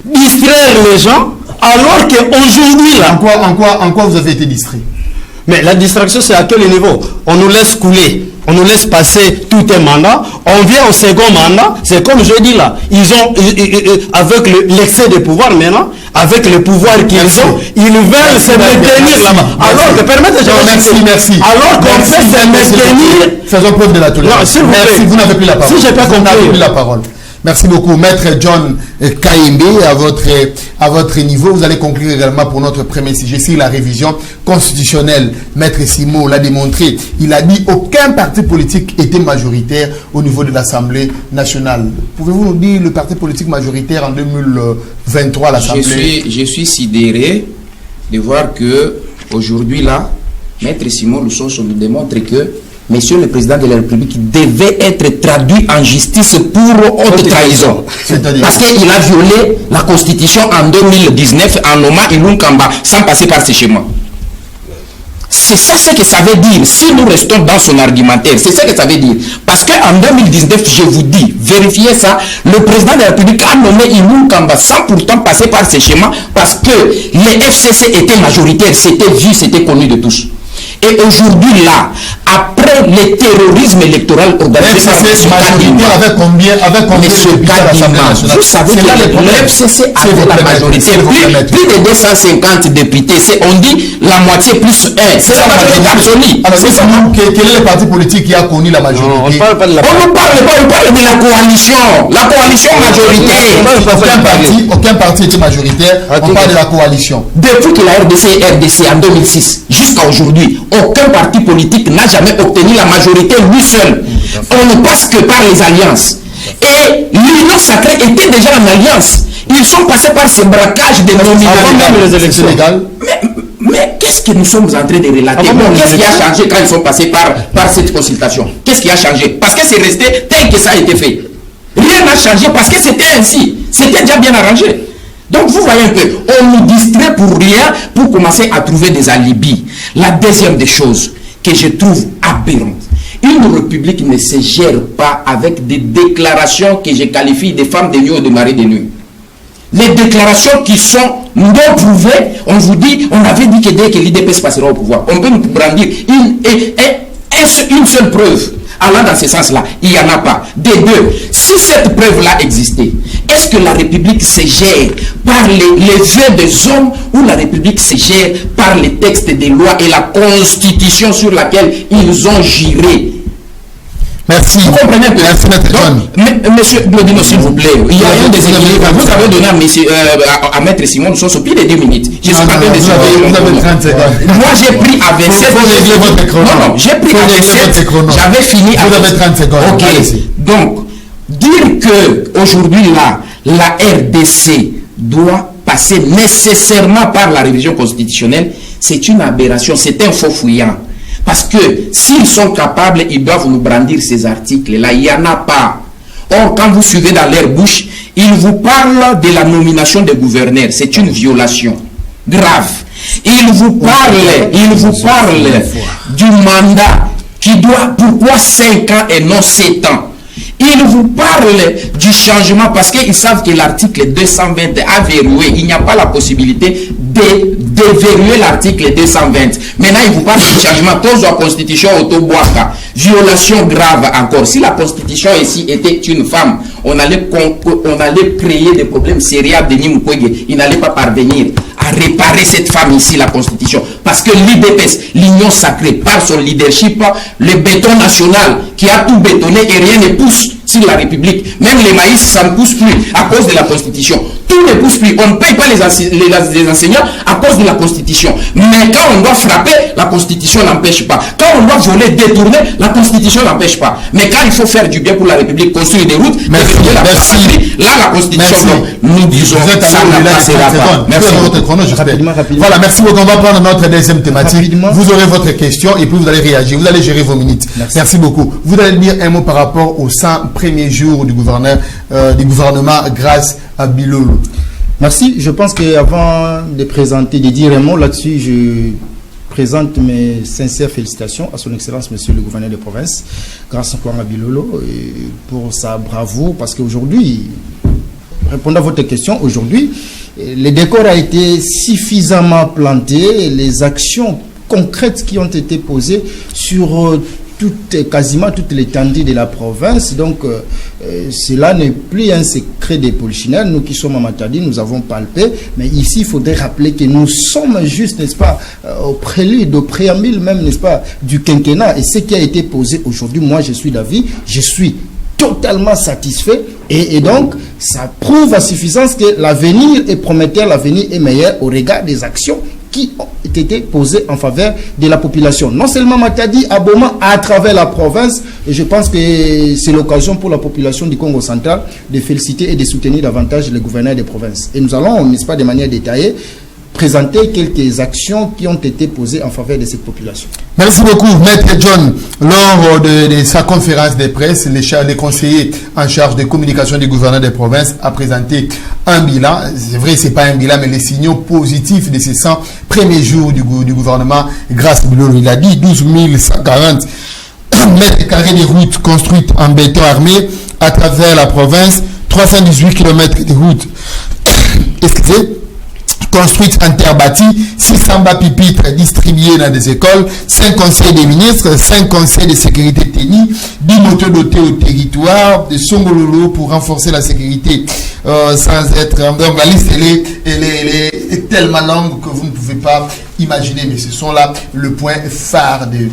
distraire les gens alors qu'aujourd'hui là... En quoi vous avez été distrait? Mais la distraction, c'est à quel niveau? On nous laisse couler. On nous laisse passer tout un mandat. On vient au second mandat. C'est comme je dis là. Ils ont, avec l'excès de pouvoir maintenant, avec le pouvoir qu'ils ont, ils veulent se maintenir là-bas. Alors que permettez-moi. Merci. Alors qu'on fait se maintenir. Faisons preuve de la tolérance. Non, s'il vous plaît. Vous n'avez plus la parole. Si j'ai pas compris. Vous n'avez plus la parole. Merci beaucoup, Maître John Kayembe. À votre niveau, vous allez conclure également pour notre premier sujet sur la révision constitutionnelle. Maître Simon l'a démontré. Il a dit aucun parti politique était majoritaire au niveau de l'Assemblée nationale. Pouvez-vous nous dire le parti politique majoritaire en 2023 à l'Assemblée? Je suis sidéré de voir que aujourd'hui là, Maître Simon Lussoso nous démontre que Monsieur le Président de la République devait être traduit en justice pour haute trahison. Parce qu'il a violé la Constitution en 2019 en nommant Ilunga Kamba sans passer par ses chemins. C'est ça ce que ça veut dire. Si nous restons dans son argumentaire, c'est ça que ça veut dire. Parce qu'en 2019, je vous dis, vérifiez ça, le Président de la République a nommé Ilunga Kamba sans pourtant passer par ses chemins parce que les FCC étaient majoritaires, c'était vu, c'était connu de tous. Et aujourd'hui, là, après le terrorisme électoral organisé par avec combien de députés à l'Assemblée nationale? Vous savez que l'FCC avait la majorité. Plus de 250 députés. On dit la moitié plus 1. C'est la majorité absolue. Alors, quel est le parti politique qui a connu la majorité? On ne parle pas de la on parle de la coalition. La coalition majoritaire. Aucun parti était majoritaire. On parle de la coalition. Depuis que la RDC est RDC en 2006 jusqu'à aujourd'hui, aucun parti politique n'a jamais obtenu la majorité lui seul. On ne passe que par les alliances. Et l'Union sacrée était déjà en alliance. Ils sont passés par ce braquage de les élections légales. Mais qu'est-ce que nous sommes en train de relater? Qu'est-ce qui a changé quand ils sont passés par cette consultation? Qu'est-ce qui a changé? Parce que c'est resté tel que ça a été fait. Rien n'a changé parce que c'était ainsi. C'était déjà bien arrangé. Donc vous voyez qu'on nous distrait pour rien pour commencer à trouver des alibis. La deuxième des choses que je trouve aberrante, une république ne se gère pas avec des déclarations que je qualifie de femmes de nuit ou de maris de nuit. Les déclarations qui sont non prouvées, on vous dit, on avait dit que dès que l'IDPS passera au pouvoir, on peut nous brandir une seule preuve allant dans ce sens-là. Il n'y en a pas. Des deux, si cette preuve-là existait, est-ce que la République se gère par les vœux des hommes ou la République se gère par les textes des lois et la Constitution sur laquelle ils ont juré? Merci. Vous comprenez un peu? Merci, Maître John. Monsieur Glodino, s'il vous plaît, il y a un déséquilibre. Vous avez donné à Maître Simon Nsonso sur plus de 2 minutes. Je suis en train de surveiller mon chrono. Moi, j'ai pris à 27. Non, j'ai pris à 27. J'avais fini à... Vous avez 30 secondes. Ok. Donc, dire que aujourd'hui là, la RDC doit passer nécessairement par la révision constitutionnelle, c'est une aberration, c'est un faux fouillant. Parce que s'ils sont capables, ils doivent nous brandir ces articles-là. Il n'y en a pas. Or, quand vous suivez dans leur bouche, ils vous parlent de la nomination des gouverneurs. C'est une violation grave. Ils vous parlent du mandat qui doit, pourquoi 5 ans et non 7 ans? Ils vous parlent du changement parce qu'ils savent que l'article 220 a verrouillé. Il n'y a pas la possibilité de déverrouiller l'article 220. Maintenant, ils vous parlent du changement. Cause de la constitution auto-boaka. Violation grave encore. Si la constitution ici était une femme, on allait créer des problèmes sérieux à Denis Mukwege. Il n'allait pas parvenir à réparer cette femme ici, la constitution. Parce que l'IDPS, l'Union sacrée, par son leadership, le béton national qui a tout bétonné et rien ne pousse sur la République. Même les maïs, ça ne pousse plus à cause de la constitution. Tout ne pousse plus. On ne paye pas les enseignants à cause de la constitution. Mais quand on doit frapper, la constitution n'empêche pas. Quand on doit voler, détourner, la constitution n'empêche pas. Mais quand il faut faire du bien pour la République, construire des routes, développer la patrie, là la constitution, nous disons, ça ne passera pas. Merci. Voilà, merci beaucoup. On va prendre notre deuxième thématique. Vous aurez votre question et puis vous allez réagir. Vous allez gérer vos minutes. Merci beaucoup. Vous allez dire un mot par rapport aux 100 premiers jours du gouvernement grâce à Bilolo. Merci. Je pense qu'avant de présenter, de dire un mot là-dessus, je présente mes sincères félicitations à son Excellence, Monsieur le gouverneur de province, grâce à Bilolo, pour sa bravoure, parce qu'aujourd'hui, répondant à votre question, aujourd'hui, le décor a été suffisamment planté, les actions concrètes qui ont été posées sur quasiment toute l'étendue de la province. Donc, cela n'est plus un secret des polichinelles. Nous qui sommes à Matadi, nous avons palpé. Mais ici, il faudrait rappeler que nous sommes juste, n'est-ce pas, au prélude, au préambule même, n'est-ce pas, du quinquennat. Et ce qui a été posé aujourd'hui, moi, je suis d'avis, je suis totalement satisfait. Et donc, ça prouve à suffisance que l'avenir est prometteur, l'avenir est meilleur au regard des actions qui ont été posées en faveur de la population. Non seulement Matadi, Aboma, à travers la province. Et je pense que c'est l'occasion pour la population du Congo central de féliciter et de soutenir davantage les gouverneurs des provinces. Et nous allons, n'est-ce pas, de manière détaillée, présenter quelques actions qui ont été posées en faveur de cette population. Merci beaucoup, Maître John. Lors de sa conférence de presse, les conseillers en charge de communication du gouverneur des provinces a présenté un bilan. C'est vrai, ce n'est pas un bilan, mais les signaux positifs de ces 100 premiers jours du gouvernement grâce à Bilolo. Il a dit 12 140 mètres carrés de routes construites en béton armé à travers la province, 318 km de routes. Excusez, construites en terre bâtie, 600 pupitres distribués dans des écoles, 5 conseils des ministres, 5 conseils de sécurité tenus, 10 motos dotés au territoire, de Songololo pour renforcer la sécurité sans être... Donc la liste, elle est tellement longue que vous ne pouvez pas imaginer, mais ce sont là le point phare de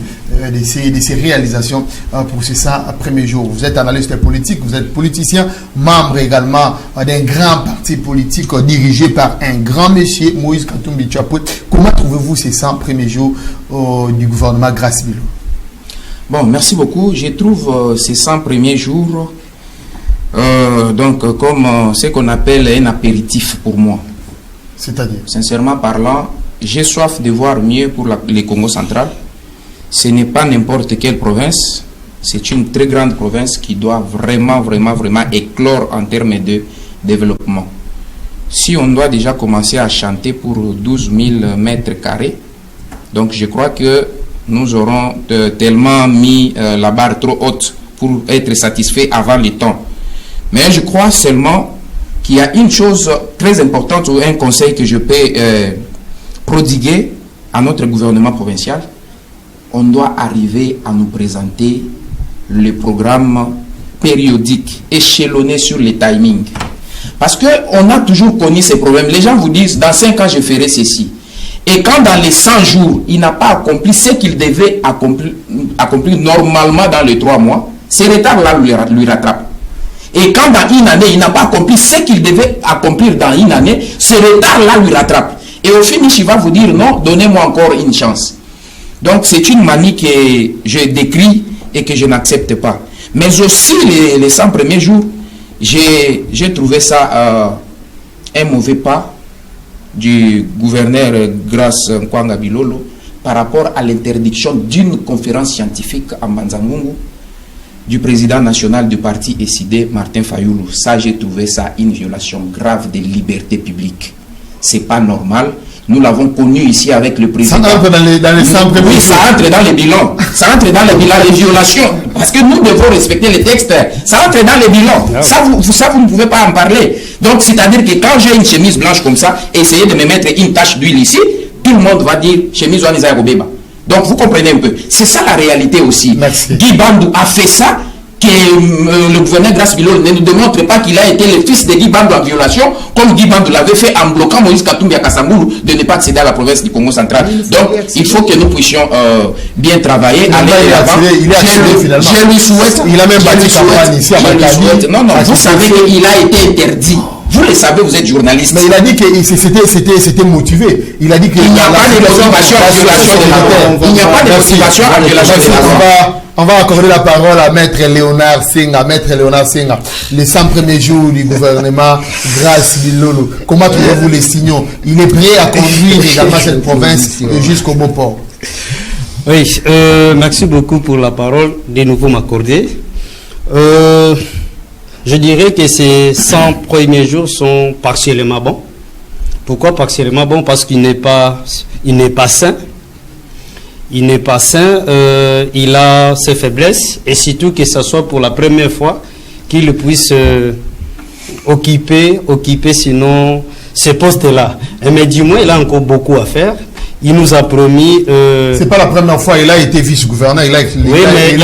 ces réalisations pour ces 100 premiers jours. Vous êtes analyste politique, vous êtes politicien, membre également d'un grand parti politique dirigé par un grand monsieur, Moïse Katumbi Tchaput. Comment trouvez-vous ces 100 premiers jours du gouvernement Grace Bilo? Bon, merci beaucoup. Je trouve ces 100 premiers jours donc comme ce qu'on appelle un apéritif pour moi. C'est-à-dire? Sincèrement parlant, j'ai soif de voir mieux pour les Congo central. Ce n'est pas n'importe quelle province, c'est une très grande province qui doit vraiment éclore en termes de développement. Si on doit déjà commencer à chanter pour 12 000 mètres carrés, donc je crois que nous aurons tellement mis la barre trop haute pour être satisfait avant le temps. Mais je crois seulement qu'il y a une chose très importante ou un conseil que je peux prodiguer à notre gouvernement provincial. On doit arriver à nous présenter le programme périodique, échelonné sur les timings. Parce qu'on a toujours connu ces problèmes. Les gens vous disent, dans 5 ans, je ferai ceci. Et quand dans les 100 jours, il n'a pas accompli ce qu'il devait accomplir normalement dans les 3 mois, ces retards-là lui rattrapent. Et quand dans une année, il n'a pas accompli ce qu'il devait accomplir dans une année, ces retards-là lui rattrapent. Et au finish, il va vous dire, non, donnez-moi encore une chance. Donc, c'est une manie que je décris et que je n'accepte pas. Mais aussi, les 100 premiers jours, j'ai trouvé ça un mauvais pas du gouverneur Grace Nkwanga Bilolo par rapport à l'interdiction d'une conférence scientifique à Mbanza-Ngungu du président national du parti SID, Martin Fayoulou. Ça, j'ai trouvé ça une violation grave des libertés publiques. C'est pas normal. Nous l'avons connu ici avec le président. Ça entre dans les 100 premiers jours. Oui, ça entre dans les bilans. Ça entre dans les bilans, les violations. Parce que nous devons respecter les textes. Ça entre dans les bilans. Ça, vous ne pouvez pas en parler. Donc, c'est-à-dire que quand j'ai une chemise blanche comme ça, essayez de me mettre une tache d'huile ici, tout le monde va dire chemise Wanisa Robeba. Donc, vous comprenez un peu. C'est ça la réalité aussi. Merci. Guy Bandou a fait ça, que le gouverneur Grace Bilo ne nous démontre pas qu'il a été le fils de Guy Bandou en violation, comme Guy Bandou l'avait fait en bloquant Moïse Katumbi à Kassamboulou de ne pas accéder à la province du Congo central. Donc, il faut que nous puissions bien travailler. Il est accédé finalement. Je lui souhaite. Il a même battu campagne ici à Makadi. Non, vous savez qu'il a été interdit. Vous le savez, vous êtes journaliste. Mais il a dit que c'était motivé. Il a dit qu'il n'y a pas de motivation en violation de la loi. Il n'y a pas de motivation en violation de la loi. On va accorder la parole à Maître Léonard Senga. Les 100 premiers jours du gouvernement Grace Bilolo. Comment trouvez-vous les signaux? Il est prêt à conduire également cette province jusqu'au beau port. Oui, merci beaucoup pour la parole de nouveau m'accorder. Je dirais que ces 100 premiers jours sont partiellement bons. Pourquoi partiellement bons? Parce qu'il n'est pas sain. Il n'est pas sain, il a ses faiblesses, et surtout que ce soit pour la première fois qu'il puisse occuper sinon ce poste-là. Mais du moins, il a encore beaucoup à faire. Il nous a promis... c'est pas la première fois, il a été vice-gouverneur, il a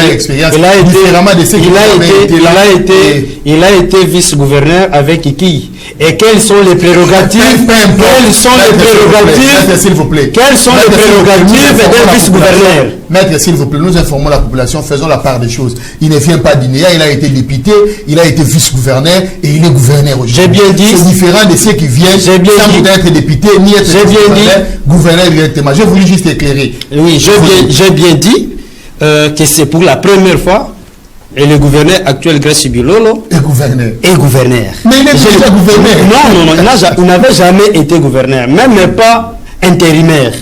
l'expérience différemment de ce il a été vice-gouverneur avec qui? Et quelles sont les prérogatives? Quelles sont les prérogatives? S'il vous plaît. Quelles sont les prérogatives d'un vice-gouverneur? Maître, s'il vous plaît, nous informons la population, faisons la part des choses. Il ne vient pas d'Inéa, il a été député, il a été vice-gouverneur et il est gouverneur aujourd'hui. J'ai bien dit. C'est différent de ceux qui viennent sans être député ni être gouverneur directement. J'ai voulu juste éclairer. Oui, j'ai bien dit que c'est pour la première fois. Et le gouverneur actuel, Grace Bilolo, est gouverneur. Mais il est déjà gouverneur. Non, il n'avait jamais été gouverneur, même pas intérimaire.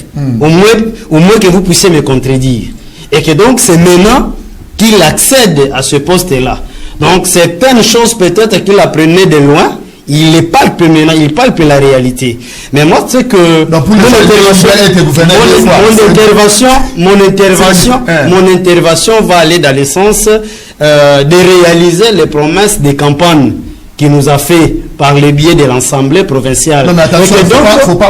Au moins que vous puissiez me contredire. Et que donc c'est maintenant qu'il accède à ce poste-là. Donc c'est une chose peut-être qu'il apprenait de loin. Il les palpe maintenant, il palpe la réalité. Mais moi, tu sais que mon intervention va aller dans le sens de réaliser les promesses de campagne qui nous a fait par le biais de l'Assemblée provinciale. Non, mais attention,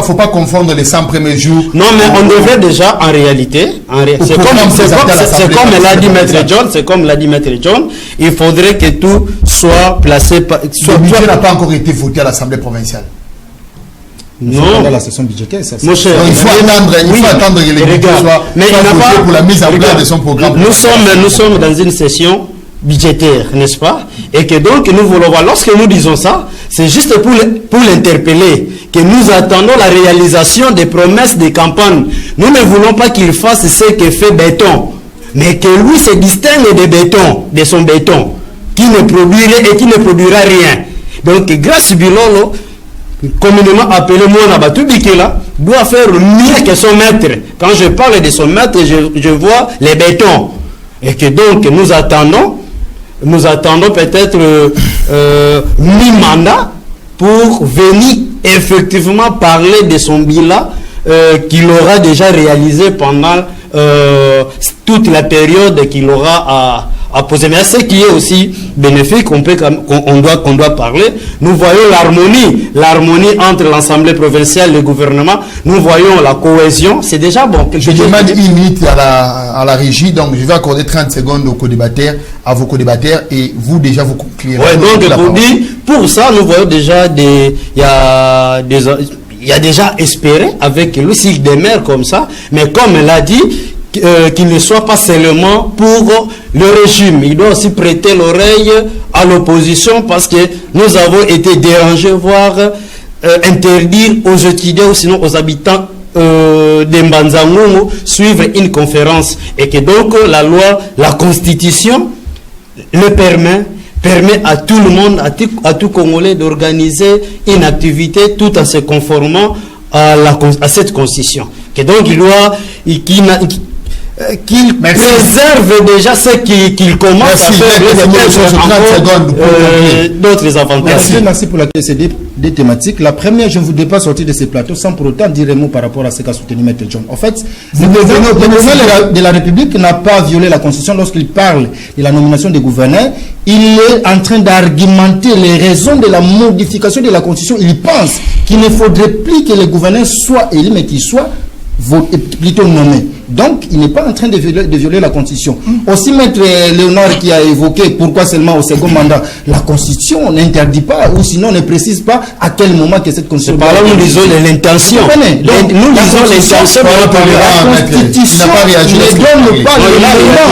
faut pas confondre les 100 premiers jours. Non, mais on devrait déjà, en réalité, c'est comme l'a dit Maître John, il faudrait que tout soit placé... Le budget n'a pas encore été voté à l'Assemblée provinciale. Non, dans la session budgétaire, ça. Il faut attendre que les budgets soient votés pour la mise en place de son programme. Nous sommes dans une session budgétaire, n'est-ce pas? Et que donc nous voulons voir, lorsque nous disons ça, c'est juste pour l'interpeller, que nous attendons la réalisation des promesses de campagne. Nous ne voulons pas qu'il fasse ce que fait Béton, mais que lui se distingue de Béton, de son béton, qui ne produirait et qui ne produira rien. Donc grâce Bilolo, communément appelé Mouana Batubikela, doit faire mieux que son maître. Quand je parle de son maître, je vois les bétons. Et que donc nous attendons peut-être mi-mandat pour venir effectivement parler de son bilan qu'il aura déjà réalisé pendant toute la période qu'il aura à poser. Mais ce qui est aussi bénéfique, qu'on doit parler, nous voyons l'harmonie entre l'Assemblée provinciale et le gouvernement, nous voyons la cohésion, c'est déjà bon. Je demande une minute à la régie, donc je vais accorder 30 secondes aux co-débatteurs, à vos co-débatteurs, et vous déjà vous conclurez. Ouais, donc pour ça, nous voyons déjà il y a déjà espéré avec lui, s'il demeure comme ça, mais comme elle a dit, qu'il ne soit pas seulement pour le régime, il doit aussi prêter l'oreille à l'opposition, parce que nous avons été dérangés, voire interdire aux étudiants ou sinon aux habitants de Mbanzangomo suivre une conférence, et que donc la constitution le permet à tout le monde, à tout Congolais d'organiser une activité tout en se conformant à cette constitution. Que donc qu'il préserve déjà ce qu'il commence à faire, d'autres avantages. Merci pour la question des thématiques. La première, je ne voudrais pas sortir de ces plateaux sans pour autant dire un mot par rapport à ce qu'a soutenu Maître John. En fait, le président de la République n'a pas violé la Constitution lorsqu'il parle de la nomination des gouverneurs. Il est en train d'argumenter les raisons de la modification de la Constitution. Il pense qu'il ne faudrait plus que les gouverneurs soient élus, mais qu'ils soient plutôt nommés. Donc, il n'est pas en train de violer la Constitution. Aussi, Maître Léonard qui a évoqué pourquoi seulement au second mandat, la Constitution n'interdit pas, ou sinon ne précise pas à quel moment que cette Constitution... Par là, nous disons l'intention. Nous disons l'intention. La Constitution ne donne pas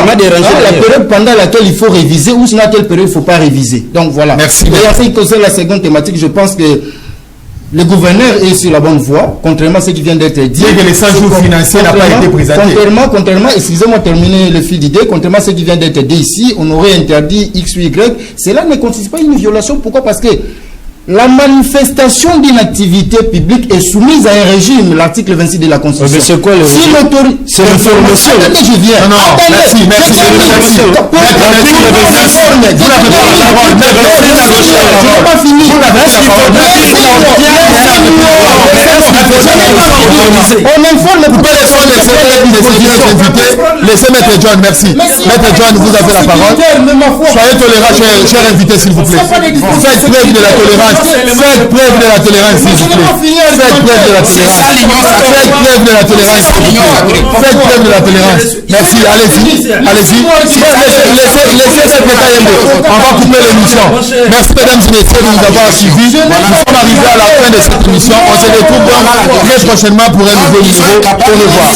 la période pendant laquelle il faut réviser, ou sinon à quelle période il ne faut pas réviser. Donc, voilà. Merci. Et en ce qui concerne la seconde thématique, je pense que le gouverneur est sur la bonne voie, contrairement à ce qui vient d'être dit. C'est que les 100 jours financiers n'ont pas été présentés. Contrairement, excusez-moi de terminer le fil d'idée, contrairement à ce qui vient d'être dit ici, on aurait interdit X ou Y. Cela ne constitue pas une violation. Pourquoi? Parce que la manifestation d'une activité publique est soumise à un régime, l'article 26 de la Constitution. Mais c'est quoi le régime? C'est l'information. Attendez, je viens. Non, merci. On informe Laissez Maître John, merci. Maître John, vous avez la parole. Soyez tolérants, cher invité, s'il vous plaît. Faites preuve de la tolérance. Faites preuve de la tolérance, s'il vous plaît. Faites preuve de la tolérance. Faites preuve de la tolérance, s'il vous plaît. Faites preuve de la tolérance. Merci, allez-y. Allez-y. Laissez on va couper l'émission. Merci, mesdames et messieurs, de nous avoir suivis. Nous sommes arrivés à la fin de cette émission. On se retrouve donc très prochainement pour un nouveau numéro. Au revoir.